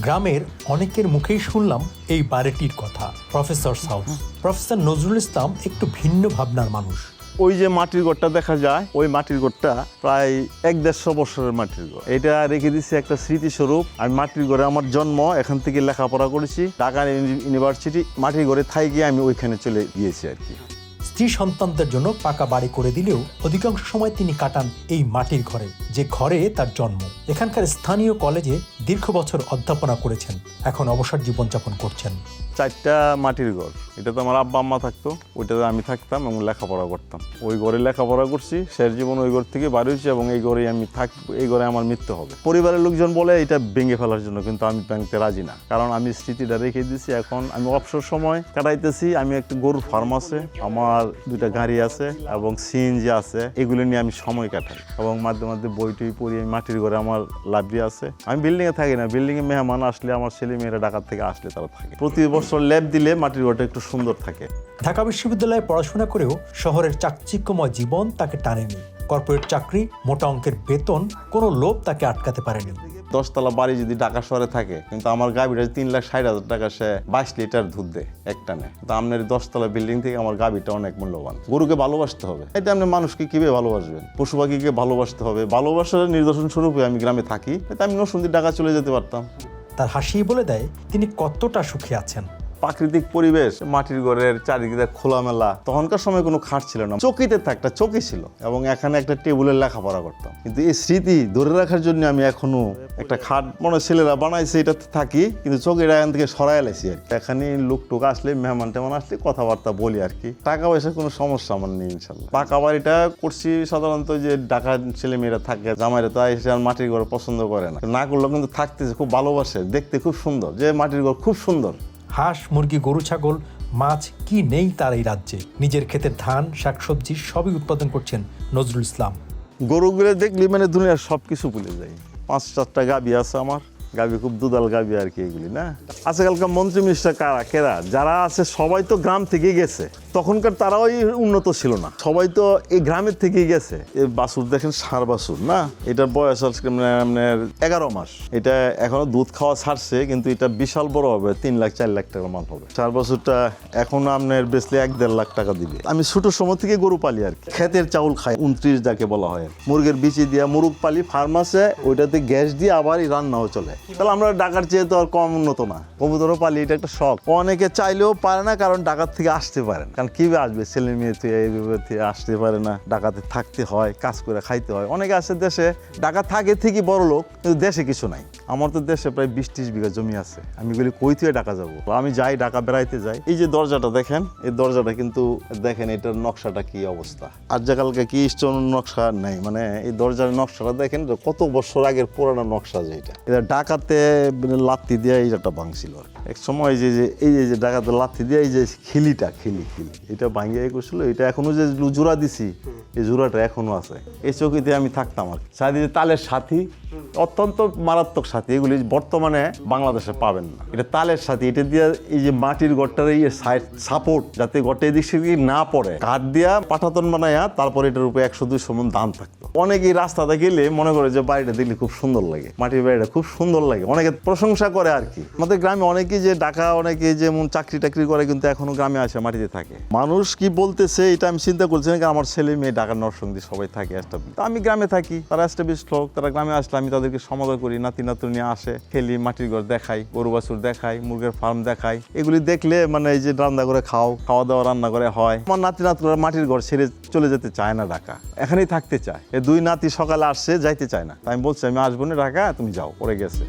গ্রামের অনেকের মুখেই শুনলাম এই বাড়িটির কথা। Professor south, professor Nazrul Islam একটু ভিন্ন ভাবনার মানুষ। ওই যে মাটির ঘরটা দেখা যায়, ওই মাটির ঘরটা প্রায় 1-150 বছরের মাটির ঘর। এটা রেখে দিচ্ছি একটা স্মৃতিস্বরূপ। আমি মাটির ঘরে আমার জন্ম, এখান থেকে লেখাপড়া করেছি ঢাকা ইউনিভার্সিটি। মাটির ঘরে থাই গিয়ে আমি ওইখানে চলে গিয়েছি আর কি। স্ত্রী সন্তানদের জন্য পাকা বাড়ি করে দিলেও অধিকাংশ সময় তিনি কাটান এই মাটির ঘরে, যে ঘরে তার জন্ম। এখানকার স্থানীয় কলেজে দীর্ঘ বছর অধ্যাপনা করেছেন, এখন অবসর জীবনযাপন করছেন। 4টা মাটির ঘর, এটা তো আমার আব্বা আম্মা থাকতো, ওইটাতে আমি থাকতাম এবং লেখাপড়া করতাম। ওই ঘরে লেখাপড়া করছি, শেষ জীবন ওই ঘর থেকে বাড়ি হয়েছি এবং এই ঘরেই আমি থাকবো, এই ঘরে আমার মৃত্যু হবে। পরিবারের লোকজন বলে এটা ভেঙে ফেলার জন্য, কিন্তু আমি ভাঙতে রাজি না, কারণ আমি স্মৃতিটা রেখে দিয়েছি। এখন আমি অবসর সময় কাটাইতেছি। আমি একটা গরুর ফার্ম আছে, আমার 2টা গাড়ি আছে এবং সিএনজি আছে, এগুলো নিয়ে আমি সময় কাটাই এবং মাঝে মাঝে বই টই পড়ি। আমি মাটির ঘরে আমার লাইব্রেরি আছে। আমি বিল্ডিংয়ে থাকি না, বিল্ডিংয়ে মেহমান আসলে আমার ছেলে মেয়েরা ঢাকা থেকে আসলে তারা থাকে। প্রতি বছর ল্যাব দিলে মাটির ঘরটা একটু সুন্দর থাকে। ঢাকা বিশ্ববিদ্যালয়ে পড়াশোনা করেও শহরের চাকচিক্যময় জীবন তাকে টানেনি। কর্পোরেট চাকরি, মোটা অঙ্কের বেতন, কোনো লোভ তাকে আটকাতে পারেনি। 10 তলা বাড়ি যদি ঢাকা শহরে থাকে, কিন্তু আমার গাভীটা 3,60,000 টাকা, সে 22 লিটার দুধ দেয় একটানে। তো আপনার 10 তলা বিল্ডিং থেকে আমার গাভীটা অনেক মূল্যবান। গরুকে ভালোবাসতে হবে, এটা আপনি মানুষকে কিভাবে ভালোবাসবেন? পশু পাখিকে ভালোবাসতে হবে। ভালোবাসার নিদর্শন স্বরূপে আমি গ্রামে থাকি, তাই আমি নরসিংদী ঢাকা চলে যেতে পারতাম। তার হাসি বলে দেয় তিনি কতটা সুখী আছেন। প্রাকৃতিক পরিবেশ, মাটির ঘরের চারিদিকে খোলামেলা। তখনকার সময় কোনো খাট ছিল না, চকিতে একটা চকি ছিল এবং এখানে একটা টেবিলে লেখাপড়া করতাম। কিন্তু এই স্মৃতি ধরে রাখার জন্য আমি এখনো একটা খাট, মনে ছেলেরা বানাইছে, এটাতে থাকি, কিন্তু চকিটা এখান থেকে সরাই লাইছি আর কি। এখানে লোক টোক আসলে, মেহমান টেমান আসলে কথাবার্তা বলি আর কি। টাকা পয়সার কোনো সমস্যা আমার নেই ইনশাল্লাহ। পাকা বাড়িটা করছি সাধারণত যে ঢাকার ছেলে মেয়েরা থাকে, জামাইরা তো এসে আর মাটির ঘর পছন্দ করে না, না করলেও কিন্তু থাকতেছে খুব ভালোবাসে, দেখতে খুব সুন্দর, যে মাটির ঘর খুব সুন্দর। হাঁস, মুরগি, গরু, ছাগল, মাছ কি নেই তার এই রাজ্যে। নিজের ক্ষেতের ধান, শাকসবজি সবই উৎপাদন করছেন নজরুল ইসলাম। গরুগুলো দেখলি মানে দুনিয়ার সব কিছু ভুলে যাই। 5-4টা গাভী আছে আমার, গাভী খুব দুধাল গাভী আর কি এগুলি না। আজকালকার মন্ত্রী মিনিস্টার কেরা যারা আছে সবাই তো গ্রাম থেকে গেছে, তখনকার তারাও উন্নত ছিল না, সবাই তো এই গ্রামের থেকেই গেছে। এই বাছুর দেখেন, ষাঁড় বাছুর না, এটার বয়স আপনার 11 মাস। এটা এখনো দুধ খাওয়া ছাড়ছে, কিন্তু এটা বিশাল বড় হবে, 3-4 লাখ টাকার মাল হবে। ষাঁড় বাছুরটা এখনো আপনার বেচলে 1-1.5 লাখ টাকা দিবে। আমি ছোট সময় থেকে গরু পালি আর কি, ক্ষেতের চাউল খাই, 29 যাকে বলা হয়। মুরগের বিচি দিয়া মুরগ পালি, ফার্ম আছে, ওইটাতে গ্যাস দিয়ে আবার রান্নাও চলে। তাহলে আমরা ঢাকার চেয়ে তো আর কম উন্নত না। কবুতরও পালি, এটা একটা শখ। অনেকে চাইলেও পারে না, কারণ ঢাকার থেকে আসতে পারে না। কারণ কিভাবে আসবে, ছেলে মেয়ে এইভাবে আসতে পারে না, ঢাকাতে থাকতে হয়, কাজ করে খাইতে হয়। অনেকে আছে দেশে, ঢাকা থাকে ঠিকই বড় লোক, কিন্তু দেশে কিছু নাই। আমার তো দেশে প্রায় 20-30 বিঘা জমি আছে। আমি বলি কই থেকে ঢাকা যাবো? আমি যাই, ঢাকা বেড়াইতে যাই। এই যে দরজাটা দেখেন, এই দরজাটা কিন্তু দেখেন, এটার নকশাটা কি অবস্থা। আর জায়গালকে কি স্টোন নকশা নাই, মানে এই দরজার নকশাটা দেখেন, কত বছর আগের পুরানো নকশা। যেটা এটা ঢাকাতে লাত্তি দিয়ে এইটা ভাঙছিল এক সময়। এই যে ঢাকাতে লাত্তি দিয়ে এই যে খিলি এটা ভাঙিয়ে করছিল। এটা এখনো যে জোড়া দিছি, এই জোড়াটা এখনো আছে। এই চৌকিতে আমি থাকতাম আর সাথে তালের সাথী, অত্যন্ত মারাত্মক সাথী। এগুলি বর্তমানে বাংলাদেশে পাবেন না। এটা তালের সাথী, এটা দিয়ে এই যে মাটির ঘরটার এই সাইড সাপোর্ট, যাতে ঘরটা এদিক সেদিক না পড়ে, কাঠ দিয়া পাঠাতন বানাইয়া তারপর এটার উপরে 100-200 মণ ধান থাকতো। অনেকেই রাস্তাতে গেলে মনে করে যে বাড়িটা দেখলে খুব সুন্দর লাগে, মাটির বাড়িটা খুব সুন্দর লাগে, অনেকে প্রশংসা করে আর কি। আমাদের গ্রামে অনেকেই যে ঢাকা, অনেকে যেমন চাকরি টাকরি করে, কিন্তু এখনো গ্রামে আসে, মাটিতে থাকে। মানুষ কি বলতেছে এটা আমি চিন্তা করছি না, কারণ আমার ছেলে মেয়ে ঢাকার নরসিংদী সবাই থাকে এস্টাবলিশ। আমি গ্রামে থাকি, তারা এস্টাবলিশ লোক, তারা গ্রামে আসলে আমি তাদেরকে সমাদর করি, নাতি নাতুনি আসে, খেলি, মাটির ঘর দেখাই, গরু বাছুর দেখাই, মুরগের ফার্ম দেখাই। এগুলি দেখলে মানে এই যে রান্না করে খাওয়া দাওয়া রান্না করে হয়। আমার নাতি নাতুরা মাটির ঘর ছেড়ে চলে যেতে চায় না, ঢাকা এখানেই থাকতে চায়। এই 2 নাতি সকালে আসছে, যাইতে চায় না। তাই আমি বলছি আমি আসবো না ঢাকা, তুমি যাও, পরে গেছে।